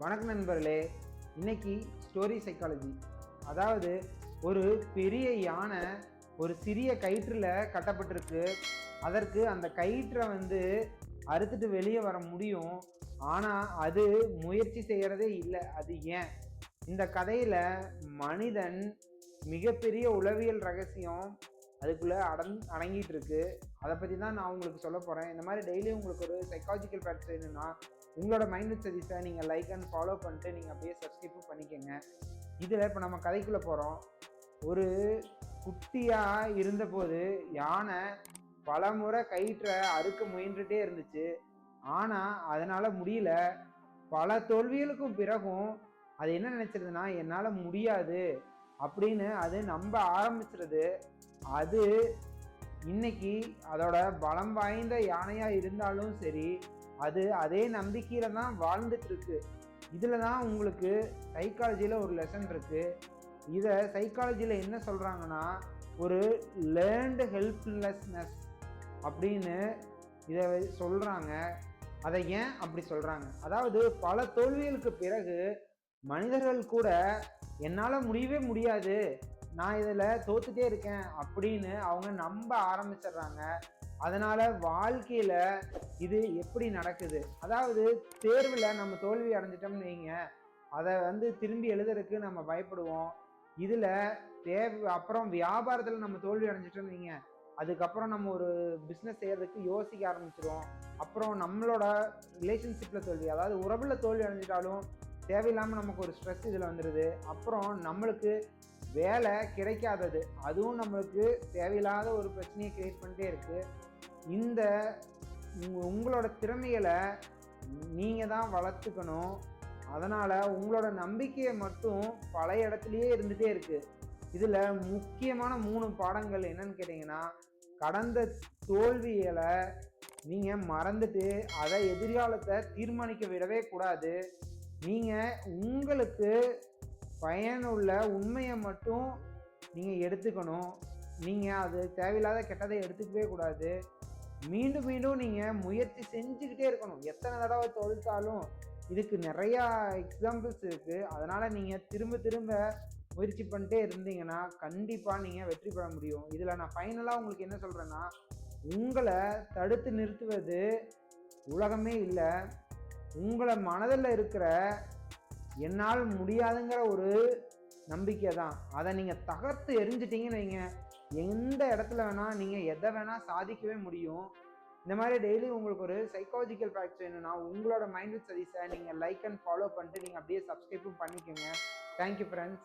வணக்கம் நண்பர்களே. இன்னைக்கு ஸ்டோரி சைக்காலஜி, அதாவது ஒரு பெரிய யானை ஒரு சிறிய கயிற்றுல கட்டப்பட்டிருக்கு. அதற்கு அந்த கயிற்றை அறுத்துட்டு வெளியே வர முடியும். ஆனால் அது முயற்சி செய்கிறதே இல்லை. அது ஏன்? இந்த கதையில் மனிதன் மிகப்பெரிய உளவியல் ரகசியம் அதுக்குள்ளே அடங்கிட்டு இருக்கு. அதை பற்றி தான் நான் உங்களுக்கு சொல்ல போகிறேன். இந்த மாதிரி டெய்லி உங்களுக்கு ஒரு சைக்காலஜிக்கல் ஃபேக்ட்ஸ் வேணும்னா உங்களோட மைண்ட் சர்வீஸை நீங்கள் லைக் அண்ட் ஃபாலோ பண்ணிட்டு நீங்கள் அப்படியே சப்ஸ்கிரைப்பும் பண்ணிக்கோங்க. இதில் இப்போ நம்ம கதைக்குள்ளே போகிறோம். ஒரு குட்டியாக இருந்தபோது யானை பல முறை கயிற்றை அறுக்க முயன்றுட்டே இருந்துச்சு. ஆனால் அதனால் முடியல. பல தோல்விகளுக்கும் பிறகும் அது என்ன நினைச்சிருதுன்னா, என்னால் முடியாது அப்படின்னு அது நம்ப ஆரம்பிச்சிருது. அது இன்னைக்கு அதோட பலம் வாய்ந்த யானையா இருந்தாலும் சரி, அது அதே நம்பிக்கையில தான் வாழ்ந்துட்டு இருக்கு. இதுல தான் உங்களுக்கு சைக்காலஜியில ஒரு லெசன் இருக்கு. இதை சைக்காலஜியில என்ன சொல்றாங்கன்னா, ஒரு லேர்ன்டு ஹெல்ப்லெஸ்னஸ் அப்படின்னு இதை சொல்றாங்க. அதை ஏன் அப்படி சொல்றாங்க? அதாவது பல தோல்விகளுக்கு பிறகு மனிதர்கள் கூட என்னால் முடியவே முடியாது, நான் இதில் தோத்துட்டே இருக்கேன் அப்படின்னு அவங்க நம்ப ஆரம்பிச்சிடுறாங்க. அதனால வாழ்க்கையில இது எப்படி நடக்குது? அதாவது தேர்வில் நம்ம தோல்வி அடைஞ்சிட்டோம்னு வைங்க, அதை திரும்பி எழுதுறதுக்கு நம்ம பயப்படுவோம். இதுல அப்புறம் வியாபாரத்தில் நம்ம தோல்வி அடைஞ்சிட்டோம்னு வைங்க, அதுக்கப்புறம் நம்ம ஒரு பிஸ்னஸ் செய்யறதுக்கு யோசிக்க ஆரம்பிச்சிடுவோம். அப்புறம் நம்மளோட ரிலேஷன்ஷிப்ல தோல்வி, அதாவது உறவுல தோல்வி அடைஞ்சிட்டாலும் தேவையில்லாமல் நமக்கு ஒரு ஸ்ட்ரெஸ் இதில் வந்துடுது. அப்புறம் நம்மளுக்கு வேலை கிடைக்காதது, அதுவும் நம்மளுக்கு தேவையில்லாத ஒரு பிரச்சனையை கிரியேட் பண்ணிட்டே இருக்கு. இந்த உங்களோட திறமைகளை நீங்கள் தான் வளர்த்துக்கணும். அதனால் உங்களோட நம்பிக்கையை மட்டும் பழைய இடத்துலையே இருந்துகிட்டே இருக்குது. இதில் முக்கியமான 3 பாடங்கள் என்னன்னு கேட்டிங்கன்னா, கடந்த தோல்விகளை நீங்கள் மறந்துட்டு அதை எதிர்காலத்தை தீர்மானிக்க விடவே கூடாது. நீங்கள் உங்களுக்கு பயனுள்ள உண்மையை மட்டும் நீங்கள் எடுத்துக்கணும். நீங்கள் அது தேவையில்லாத கெட்டதை எடுத்துக்கவே கூடாது. மீண்டும் மீண்டும் நீங்கள் முயற்சி செஞ்சுக்கிட்டே இருக்கணும். எத்தனை தடவை தோல்த்தாலும் இதுக்கு நிறையா எக்ஸாம்பிள்ஸ் இருக்குது. அதனால் நீங்கள் திரும்ப திரும்ப முயற்சி பண்ணிட்டே இருந்தீங்கன்னா கண்டிப்பாக நீங்கள் வெற்றி பெற முடியும். இதில் நான் ஃபைனலாக உங்களுக்கு என்ன சொல்கிறேன்னா, உங்களை தடுத்து நிறுத்துவது உலகமே இல்லை, உங்களை மனதில் இருக்கிற என்னால் முடியாதுங்கிற ஒரு நம்பிக்கை தான். அதை நீங்கள் தகர்த்து எரிஞ்சிட்டிங்கன்னு வைங்க, எந்த இடத்துல வேணால் நீங்கள் எதை வேணால் சாதிக்கவே முடியும். இந்த மாதிரி டெய்லி உங்களுக்கு ஒரு சைக்காலஜிக்கல் ஃபேக்ட்ஸ் வேணும்னா உங்களோட மைண்ட் சர்வீஸை நீங்கள் லைக் அண்ட் ஃபாலோ பண்ணிட்டு நீங்கள் அப்படியே சப்ஸ்கிரைப்பும் பண்ணிக்கோங்க. Thank you friends.